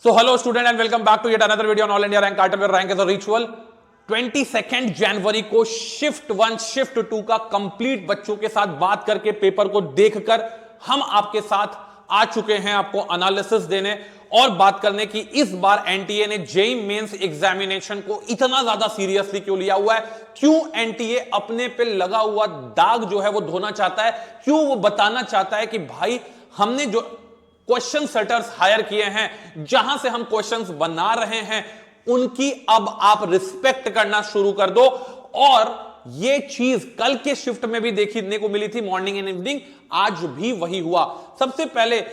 So hello student and welcome back to yet another video on All India Rank Cartel where rank is a ritual. 22 जनवरी को shift 1 shift 2 का complete बच्चों के साथ बात करके paper को देखकर हम आपके साथ आ चुके हैं आपको एनालिसिस देने और बात करने की इस बार एनटीए ने जेईई मेंस एग्जामिनेशन को इतना ज्यादा सीरियसली क्यों लिया हुआ है, क्यों एनटीए अपने पे लगा हुआ दाग जो है वो धोना चाहता है, क्यों वो बताना चाहता है कि भाई हमने जो क्वेश्चन सेटर्स हायर किए हैं, जहां से हम क्वेश्चंस बना रहे हैं, उनकी अब आप रिस्पेक्ट करना शुरू कर दो। और ये चीज कल के शिफ्ट में भी देखने को मिली थी, मॉर्निंग एंड इवनिंग, आज भी वही हुआ। सबसे पहले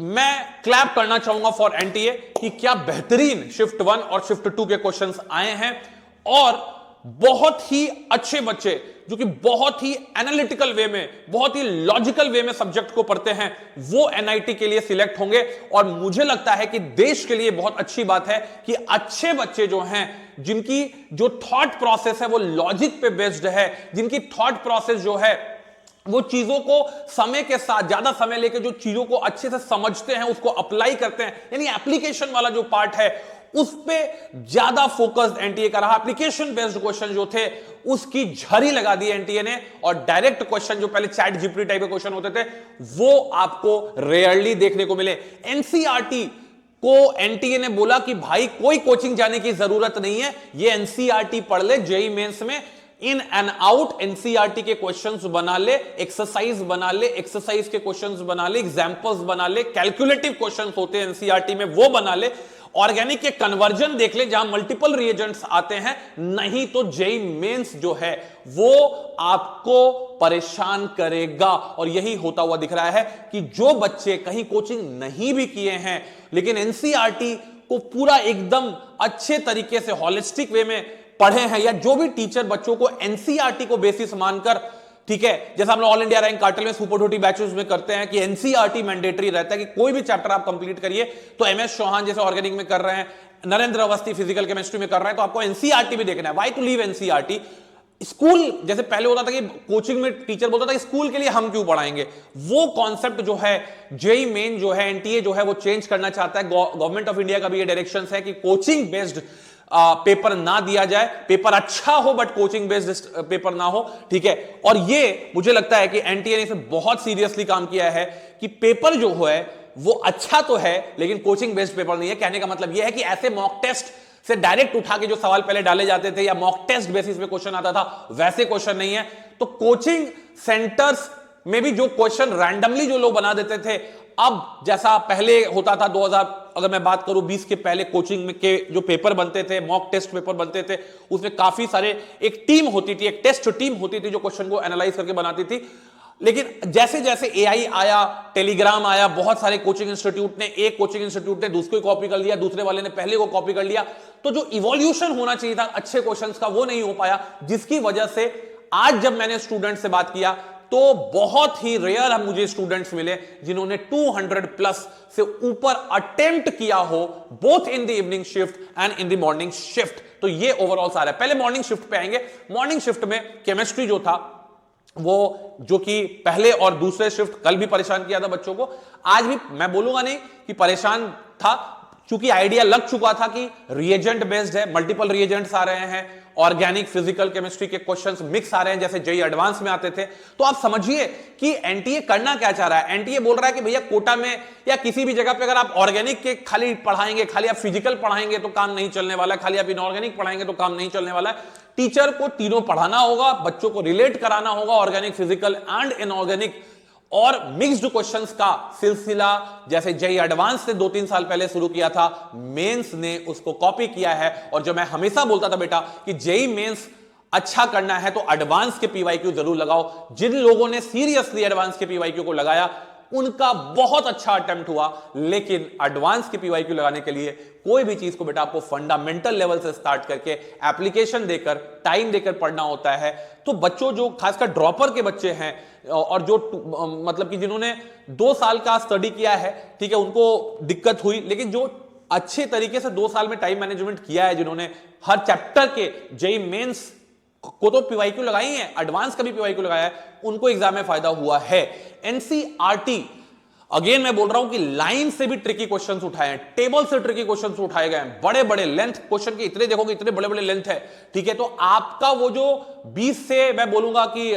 मैं क्लैप करना चाहूंगा फॉर एनटीए कि क्या बेहतरीन शिफ्ट 1 और शिफ्ट 2 के क्वेश्चंस आए हैं और बहुत ही अच्छे बच्चे जो कि बहुत ही एनालिटिकल वे में, बहुत ही लॉजिकल वे में सब्जेक्ट को पढ़ते हैं, वो एनआईटी के लिए सिलेक्ट होंगे। और मुझे लगता है कि देश के लिए बहुत अच्छी बात है कि अच्छे बच्चे जो हैं, जिनकी जो थॉट प्रोसेस है वो लॉजिक पे बेस्ड है, जिनकी थॉट प्रोसेस जो है वो चीजों को समय के साथ ज्यादा समय लेकर जो चीजों को अच्छे से समझते हैं, उसको अप्लाई करते हैं, यानी एप्लीकेशन वाला जो पार्ट है उस पे ज्यादा फोकस एनटीए का रहा। एप्लीकेशन बेस्ड क्वेश्चन जो थे उसकी झड़ी लगा दी एनटीए ने, और डायरेक्ट क्वेश्चन जो पहले चैट जीपीटी टाइप के क्वेश्चन होते थे वो आपको रेयरली देखने को मिले। एनसीईआरटी को एनटीए ने बोला कि भाई कोई कोचिंग जाने की जरूरत नहीं है, ये एनसीईआरटी पढ़ ले, जेईई मेंस में इन एंड आउट एनसीईआरटी के क्वेश्चंस बना ले, एक्सरसाइज बना ले, एक्सरसाइज के क्वेश्चंस बना ले, एग्जांपल्स बना ले, कैलकुलेटिव क्वेश्चंस होते हैं एनसीईआरटी में वो बना ले, ऑर्गेनिक के कन्वर्जन देख ले जहां मल्टीपल रिएजेंट्स आते हैं, नहीं तो जेईई मेंस जो है वो आपको परेशान करेगा। और यही होता हुआ दिख रहा है कि जो बच्चे कहीं कोचिंग नहीं भी किए हैं लेकिन एनसीईआरटी को पूरा एकदम अच्छे तरीके से हॉलिस्टिक वे में पढ़े हैं, या जो भी टीचर बच्चों को एनसीईआरटी को बेसिस मानकर, ठीक है, जैसा हम लोग ऑल इंडिया रैंक कार्टेल में सुपर 20 बैचेस में करते हैं कि एनसीईआरटी मैंडेटरी रहता है कि कोई भी चैप्टर आप कंप्लीट करिए, तो एमएस चौहान जैसे ऑर्गेनिक में कर रहे हैं, नरेंद्र अवस्थी फिजिकल केमिस्ट्री में कर रहे हैं, तो आपको एनसीईआरटी भी देखना है। Why to leave NCERT? School जैसे पहले होता था कि कोचिंग में टीचर बोलता था कि स्कूल के लिए हम क्यों पढ़ाएंगे, वो कॉन्सेप्ट जो है जेईई मेन जो है एनटीए जो है वो चेंज करना चाहता है। गवर्नमेंट ऑफ इंडिया का भी ये डायरेक्शन है कि कोचिंग बेस्ड पेपर ना दिया जाए, पेपर अच्छा हो बट कोचिंग बेस्ड पेपर ना हो, ठीक है। और ये मुझे लगता है कि एनटीए ने इसे बहुत सीरियसली काम किया है कि पेपर जो है वो अच्छा तो है लेकिन कोचिंग बेस्ड पेपर नहीं है। कहने का मतलब यह है कि ऐसे मॉक टेस्ट से डायरेक्ट उठा के जो सवाल पहले डाले जाते थे या मॉक टेस्ट बेसिस पे क्वेश्चन आता था, वैसे क्वेश्चन नहीं है। तो कोचिंग सेंटर्स में भी जो क्वेश्चन रैंडमली जो लोग बना देते थे, अब जैसा पहले होता था 2000 अगर मैं बात करूं 20 के पहले कोचिंग में के जो पेपर बनते थे, मॉक टेस्ट पेपर बनते थे, उसमें काफी सारे एक टीम होती थी, एक टेस्ट टीम होती थी जो क्वेश्चन को एनालाइज करके बनाती थी। लेकिन जैसे जैसे एआई आया, टेलीग्राम आया, बहुत सारे कोचिंग इंस्टीट्यूट ने, एक कोचिंग इंस्टीट्यूट ने दूसरे को कॉपी कर लिया, दूसरे वाले ने पहले को कॉपी कर लिया, तो जो इवोल्यूशन होना चाहिए था अच्छे क्वेश्चंस का वो नहीं हो पाया, जिसकी वजह से आज जब मैंने स्टूडेंट से बात किया तो बहुत ही रेयर हम मुझे स्टूडेंट्स मिले जिन्होंने 200 प्लस से ऊपर अटेम्प्ट किया हो, both in the evening shift and in the morning shift. तो ये ओवरऑल सारा है। पहले मॉर्निंग शिफ्ट पे आएंगे। मॉर्निंग शिफ्ट में केमिस्ट्री जो था वो, जो कि पहले और दूसरे शिफ्ट कल भी परेशान किया था बच्चों को, आज भी मैं बोलूंगा नहीं कि परेशान था, क्योंकि आइडिया लग चुका था कि रिएजेंट बेस्ड है, मल्टीपल रिएजेंट्स आ रहे हैं, ऑर्गेनिक फिजिकल केमिस्ट्री के क्वेश्चंस मिक्स आ रहे हैं जैसे जेईई एडवांस में आते थे। तो आप समझिए कि एनटीए करना क्या चाह रहा है। एनटीए बोल रहा है कि भैया कोटा में या किसी भी जगह पे अगर आप ऑर्गेनिक के खाली पढ़ाएंगे, खाली आप फिजिकल पढ़ाएंगे तो काम नहीं चलने वाला है, खाली आप इनऑर्गेनिक पढ़ाएंगे तो काम नहीं चलने वाला है। टीचर को तीनों पढ़ाना होगा, बच्चों को रिलेट कराना होगा, ऑर्गेनिक, फिजिकल एंड इनऑर्गेनिक और मिक्स्ड क्वेश्चंस का सिलसिला जैसे जेईई एडवांस से 2-3 साल पहले शुरू किया था, मेंस ने उसको कॉपी किया है। और जो मैं हमेशा बोलता था बेटा कि जेईई मेंस अच्छा करना है तो एडवांस के पीवाईक्यू जरूर लगाओ। जिन लोगों ने सीरियसली एडवांस के पीवाईक्यू को लगाया उनका बहुत अच्छा अटेम्प्ट हुआ, लेकिन एडवांस के पीवाईक्यू लगाने के लिए कोई भी चीज को बेटा आपको फंडामेंटल लेवल से स्टार्ट करके एप्लीकेशन देकर, टाइम देकर पढ़ना होता है। तो बच्चों जो खासकर ड्रॉपर के बच्चे हैं और जो मतलब कि जिन्होंने 2 साल का स्टडी किया है, ठीक है, उनको दिक्कत हुई, लेकिन जो अच्छे तरीके से 2 साल में टाइम मैनेजमेंट किया है, जिन्होंने हर चैप्टर के जेईई मेंस को तो पीवाईक्यू लगाई है, एडवांस का भी पीवाईक्यू लगाया है, उनको एग्जाम में फायदा हुआ है। एनसीईआरटी अगेन मैं बोल रहा हूं कि लाइन से भी ट्रिकी क्वेश्चंस उठाए हैं, टेबल से ट्रिकी क्वेश्चंस उठाए गए हैं, बड़े बड़े लेंथ क्वेश्चन के इतने देखोगे, इतने बड़े बड़े लेंथ है, ठीक है। तो आपका वो जो 20 से मैं बोलूंगा कि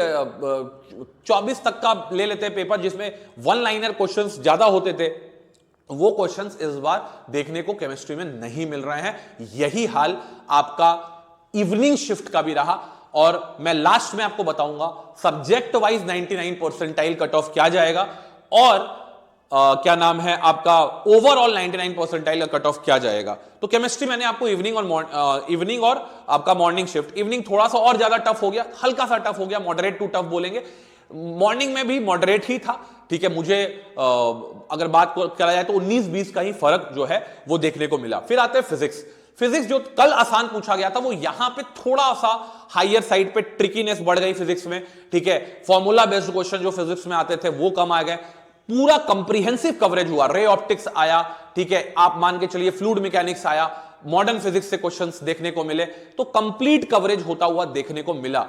24 तक का ले लेते हैं पेपर, जिसमें वन लाइनर क्वेश्चंस ज्यादा होते थे, वो क्वेश्चंस इस बार देखने को केमिस्ट्री में नहीं मिल रहे हैं। यही हाल आपका इवनिंग शिफ्ट का भी रहा। और मैं लास्ट में आपको बताऊंगा subject wise 99 percentile cut off क्या जाएगा, और क्या नाम है आपका ओवरऑल 99 परसेंटाइल का कट ऑफ क्या जाएगा। तो केमिस्ट्री मैंने आपको इवनिंग और आपका मॉर्निंग शिफ्ट, इवनिंग थोड़ा सा और ज्यादा टफ हो गया, हल्का सा टफ हो गया, मॉडरेट टू टफ बोलेंगे। मॉर्निंग में भी मॉडरेट ही था, ठीक है। मुझे अगर बात करा जाए तो 19-20 का ही फर्क जो है वो देखने को मिला। फिर आते हैं फिजिक्स जो कल आसान पूछा गया था, वो यहां पे थोड़ा सा हायर साइड पे ट्रिकीनेस बढ़ गई फिजिक्स में, ठीक है। फॉर्मूला बेस्ड क्वेश्चन जो फिजिक्स में आते थे वो कम आ गए। पूरा कंप्रीहेंसिव कवरेज हुआ, रे ऑप्टिक्स आया, ठीक है, आप मान के चलिए फ्लूइड मैकेनिक्स आया, मॉडर्न फिजिक्स से क्वेश्चंस देखने को मिले, तो कंप्लीट कवरेज होता हुआ देखने को मिला।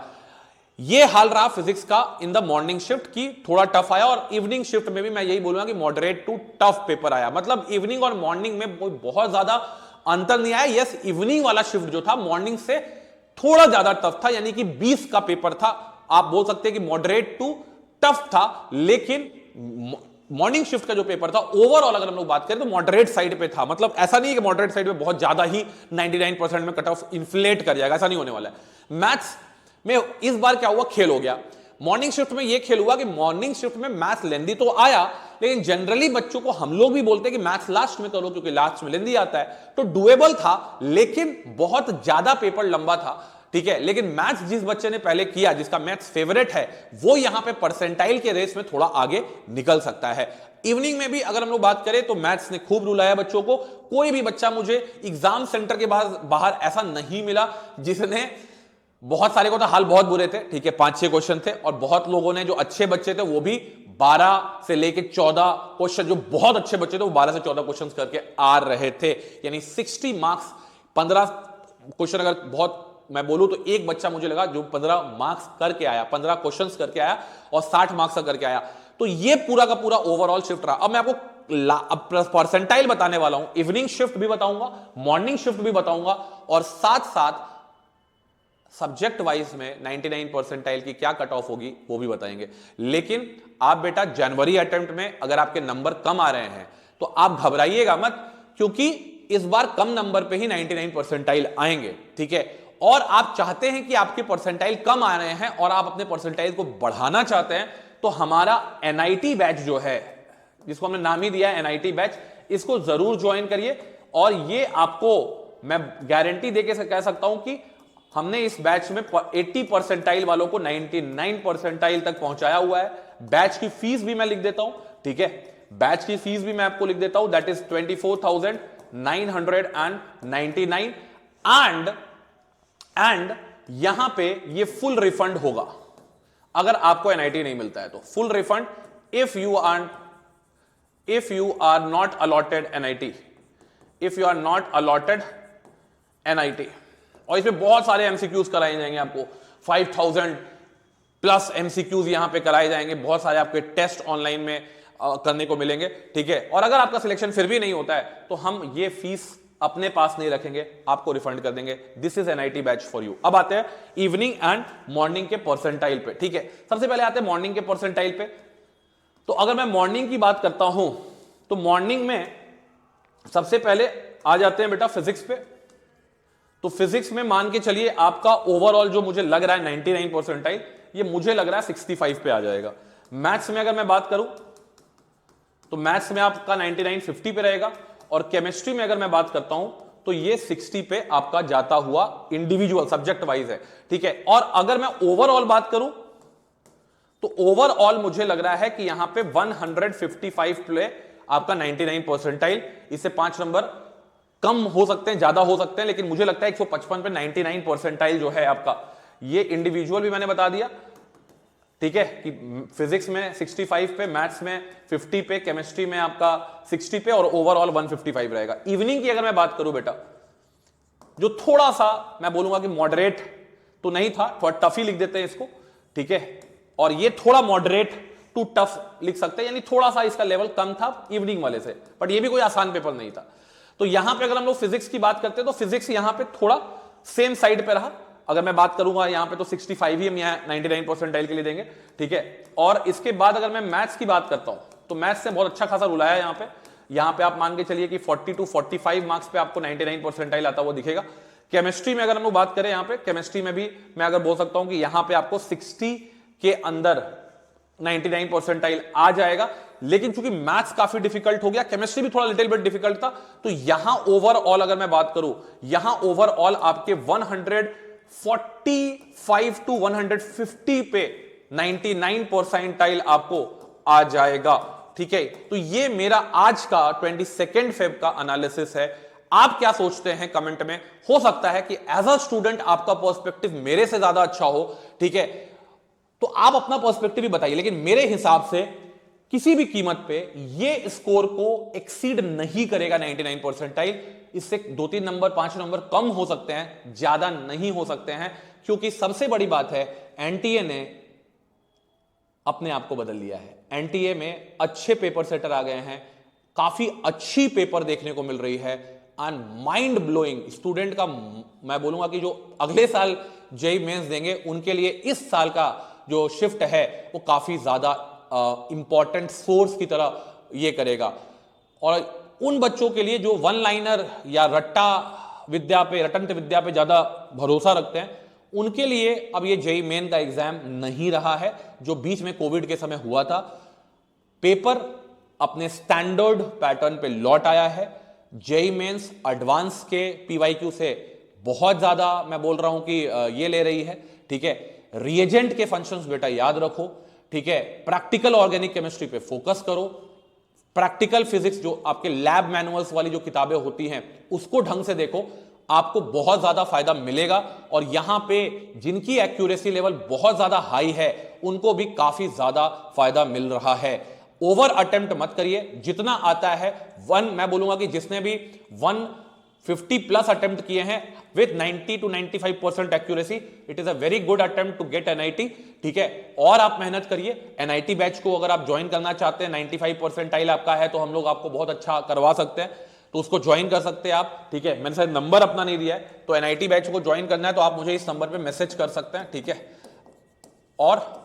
ये हाल रहा फिजिक्स का इन द मॉर्निंग शिफ्ट की, थोड़ा टफ आया। और इवनिंग शिफ्ट में भी मैं यही बोलूंगा कि मॉडरेट टू टफ पेपर आया, मतलब इवनिंग और मॉर्निंग में कोई बहुत ज्यादा अंतर नहीं आया। यस, इवनिंग वाला शिफ्ट जो था मॉर्निंग से थोड़ा ज्यादा टफ था, यानी कि 20 का पेपर था। आप बोल सकते हैं कि मॉडरेट टू टफ था, लेकिन मॉर्निंग शिफ्ट का जो पेपर था ओवरऑल अगर हम लोग बात करें तो मॉडरेट साइड पे था। मतलब ऐसा नहीं है कि मॉडरेट साइड पे बहुत ज्यादा ही 99% में कट ऑफ इन्फ्लेट कर जाएगा, ऐसा नहीं होने वाला है। मैथ्स में इस बार क्या हुआ, खेल हो गया। मॉर्निंग शिफ्ट में यह खेल हुआ कि मॉर्निंग शिफ्ट में मैथ्स लेंदी तो आया, लेकिन जनरली बच्चों को हम लोग भी बोलते हैं कि मैथ्स लास्ट में करो क्योंकि लास्ट में लेंदी आता है, तो डुएबल था, लेकिन बहुत ज्यादा पेपर लंबा था, ठीक है। लेकिन मैथ्स जिस बच्चे ने पहले किया, जिसका मैथ्स फेवरेट है, वो यहां पे परसेंटाइल के रेस में थोड़ा आगे निकल सकता है। इवनिंग में भी अगर हम लोग बात करें तो मैथ्स ने खूब रुलाया बच्चों को। कोई भी बच्चा मुझे एग्जाम सेंटर के बाहर ऐसा नहीं मिला जिसने, बहुत सारे को तो हाल बहुत बुरे थे, ठीक है, 5-6 क्वेश्चन थे, और बहुत लोगों ने जो अच्छे बच्चे थे वो भी 12 से लेके 14 क्वेश्चन, जो बहुत अच्छे बच्चे थे वो 12 से 14 क्वेश्चन करके आ रहे थे। यानी 60 मार्क्स, 15 क्वेश्चन अगर बहुत मैं बोलूं तो एक बच्चा मुझे लगा जो 15 मार्क्स करके आया, 15 क्वेश्चंस करके आया और 60 मार्क्स का करके आया। तो ये पूरा का पूरा ओवरऑल शिफ्ट रहा। अब मैं आपको परसेंटाइल बताने वाला हूं, इवनिंग शिफ्ट भी बताऊंगा, मॉर्निंग शिफ्ट भी बताऊंगा, और साथ साथ सब्जेक्ट वाइज में 99 परसेंटाइल की क्या कट ऑफ होगी वो भी बताएंगे। लेकिन आप बेटा जनवरी अटेम्प्ट में अगर आपके नंबर कम आ रहे हैं तो आप घबराइएगा मत, क्योंकि इस बार कम नंबर पे ही 99 परसेंटाइल आएंगे, ठीक है। और आप चाहते हैं कि आपके परसेंटाइल कम आ रहे हैं और आप अपने परसेंटाइल को बढ़ाना चाहते हैं, तो हमारा एनआईटी बैच जो है, जिसको हमने नाम ही दिया है एनआईटी बैच, इसको जरूर ज्वाइन करिए। और ये आपको मैं गारंटी देके कह सकता हूं कि हमने इस बैच में 80 परसेंटाइल वालों को 99 परसेंटाइल तक पहुंचाया हुआ है। बैच की फीस भी मैं लिख देता हूं, ठीक है, बैच की फीस भी मैं आपको लिख देता हूं, दैट इज 24,999 एंड यहां पे ये फुल रिफंड होगा अगर आपको एनआईटी नहीं मिलता है तो। Full refund if you are not allotted NIT, if you are not allotted NIT. और इसमें बहुत सारे एमसीक्यूज कराए जाएंगे आपको, 5000 प्लस एमसीक्यूज यहां पे कराए जाएंगे, बहुत सारे आपके टेस्ट ऑनलाइन में करने को मिलेंगे, ठीक है। और अगर आपका सिलेक्शन फिर भी नहीं होता है तो हम ये फीस अपने पास नहीं रखेंगे, आपको रिफंड कर देंगे। This is NIT batch for you. अब आते हैं इवनिंग एंड मॉर्निंग के परसेंटाइल पे, ठीक है। सबसे पहले आते हैं मॉर्निंग के परसेंटाइल पे। तो अगर मैं मॉर्निंग की बात करता हूं तो मॉर्निंग में सबसे पहले आ जाते हैं बेटा फिजिक्स पे। तो फिजिक्स में मान के चलिए आपका ओवरऑल जो मुझे लग रहा है 99 परसेंटाइल, ये मुझे लग रहा है 65 पे आ जाएगा। मैथ्स में अगर मैं बात करूं तो मैथ्स में आपका 99 50 पे रहेगा, और केमिस्ट्री में अगर मैं बात करता हूं तो ये 60 पे आपका जाता हुआ इंडिविजुअल सब्जेक्ट वाइज है, ठीक है। और अगर मैं ओवरऑल बात करूं तो ओवरऑल मुझे लग रहा है कि यहां पे 155 पे आपका 99 परसेंटाइल, इससे 5 नंबर कम हो सकते हैं, ज्यादा हो सकते हैं, लेकिन मुझे लगता है 155 पे 99 परसेंटाइल जो है आपका, ये इंडिविजुअल भी मैंने बता दिया, ठीक है, कि फिजिक्स में 65 पे, मैथ्स में 50 पे, केमिस्ट्री में आपका 60 पे, और ओवरऑल 155 रहेगा। इवनिंग की अगर मैं बात करूं बेटा, जो थोड़ा सा मैं बोलूंगा कि मॉडरेट तो नहीं था, थोड़ा टफ ही लिख देते हैं इसको, ठीक है। और ये थोड़ा मॉडरेट टू टफ लिख सकते हैं, यानी थोड़ा सा इसका लेवल कम था इवनिंग वाले से, बट ये भी कोई आसान पेपर नहीं था। तो यहां पे अगर हम लोग फिजिक्स की बात करते हैं तो फिजिक्स यहां पे थोड़ा सेम साइड पे रहा। अगर मैं बात करूंगा यहां पे तो 65 ही हम यहां 99 परसेंटाइल के लिए देंगे, ठीक है। और इसके बाद अगर मैं मैथ्स की बात करता हूं तो मैथ्स से बहुत अच्छा खासा रुलाया यहां पे आप मान के चलिए कि 40 to 45 मार्क्स पे आपको 99 परसेंटाइल आता वो दिखेगा। केमिस्ट्री में अगर हम लोग बात करें यहां पे, केमिस्ट्री में भी मैं अगर बोल सकता हूं कि यहां पे आपको 60 के अंदर 99 परसेंटाइल आ जाएगा। लेकिन चूंकि मैथ्स काफी डिफिकल्ट हो गया, केमिस्ट्री भी थोड़ा लिटिल बिट डिफिकल्ट था, तो यहां ओवरऑल अगर मैं बात करूं, यहां ओवरऑल आपके 145 टू 150 पे 99 परसेंटाइल आपको आ जाएगा, ठीक है। तो ये मेरा आज का 22 फेब का एनालिसिस है। आप क्या सोचते हैं कमेंट में? हो सकता है कि एज अ स्टूडेंट आपका पर्सपेक्टिव मेरे से ज्यादा अच्छा हो, ठीक है, तो आप अपना पर्सपेक्टिव भी बताइए। लेकिन मेरे हिसाब से किसी भी कीमत पे ये स्कोर को एक्सीड नहीं करेगा 99 परसेंटाइल। इससे 2-3 नंबर 5 नंबर कम हो सकते हैं, ज्यादा नहीं हो सकते हैं, क्योंकि सबसे बड़ी बात है एनटीए ने अपने आप को बदल लिया है। एनटीए में अच्छे पेपर सेटर आ गए हैं, काफी अच्छी पेपर देखने को मिल रही है, एंड माइंड ब्लोइंग स्टूडेंट का मैं बोलूंगा कि जो अगले साल जेईई मेंस देंगे उनके लिए इस साल का जो शिफ्ट है वो काफी ज्यादा इंपॉर्टेंट सोर्स की तरह ये करेगा। और उन बच्चों के लिए जो वन लाइनर या रटंत विद्या पे ज्यादा भरोसा रखते हैं, उनके लिए अब ये जेईई मेन का एग्जाम नहीं रहा है जो बीच में कोविड के समय हुआ था। पेपर अपने स्टैंडर्ड पैटर्न पे लौट आया है। जेईई मेंस एडवांस के पीवाईक्यू से बहुत ज्यादा मैं बोल रहा हूं कि ये ले रही है, ठीक है। रिएजेंट के फंक्शंस बेटा याद रखो, ठीक है। प्रैक्टिकल ऑर्गेनिक केमिस्ट्री पे फोकस करो। प्रैक्टिकल फिजिक्स जो आपके लैब मैनुअल्स वाली जो किताबें होती हैं उसको ढंग से देखो, आपको बहुत ज्यादा फायदा मिलेगा। और यहां पे जिनकी एक्यूरेसी लेवल बहुत ज्यादा हाई है उनको भी काफी ज्यादा फायदा मिल रहा है। ओवर अटेम्प्ट मत करिए, जितना आता है मैं बोलूंगा कि जिसने भी 150 प्लस अटेम्प्ट किए हैं with 90 to 95% accuracy, it is a very good attempt to get NIT, ठीक है। और आप मेहनत करिए। एनआईटी बैच को अगर आप ज्वाइन करना चाहते हैं, 95 परसेंटाइल आपका है तो हम लोग आपको बहुत अच्छा करवा सकते हैं, तो उसको ज्वाइन कर सकते हैं आप, ठीक है। मैंने शायद नंबर अपना नहीं दिया है, तो एनआईटी बैच को ज्वाइन करना है तो आप मुझे इस नंबर पे मैसेज कर सकते हैं, ठीक है, और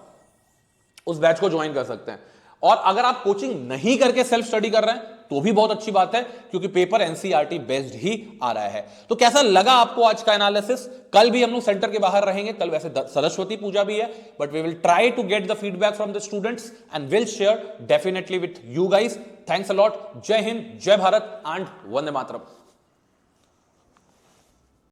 उस बैच को ज्वाइन कर सकते हैं। और अगर आप कोचिंग नहीं करके सेल्फ स्टडी कर रहे हैं तो भी बहुत अच्छी बात है, क्योंकि पेपर एनसीईआरटी बेस्ड ही आ रहा है। तो कैसा लगा आपको आज का एनालिसिस? कल भी हम लोग सेंटर के बाहर रहेंगे, कल वैसे सरस्वती पूजा भी है, but we will try to get the feedback from the students and will share definitely with you guys. Thanks a lot. Jai Hind, जय भारत एंड वंदे मातरम।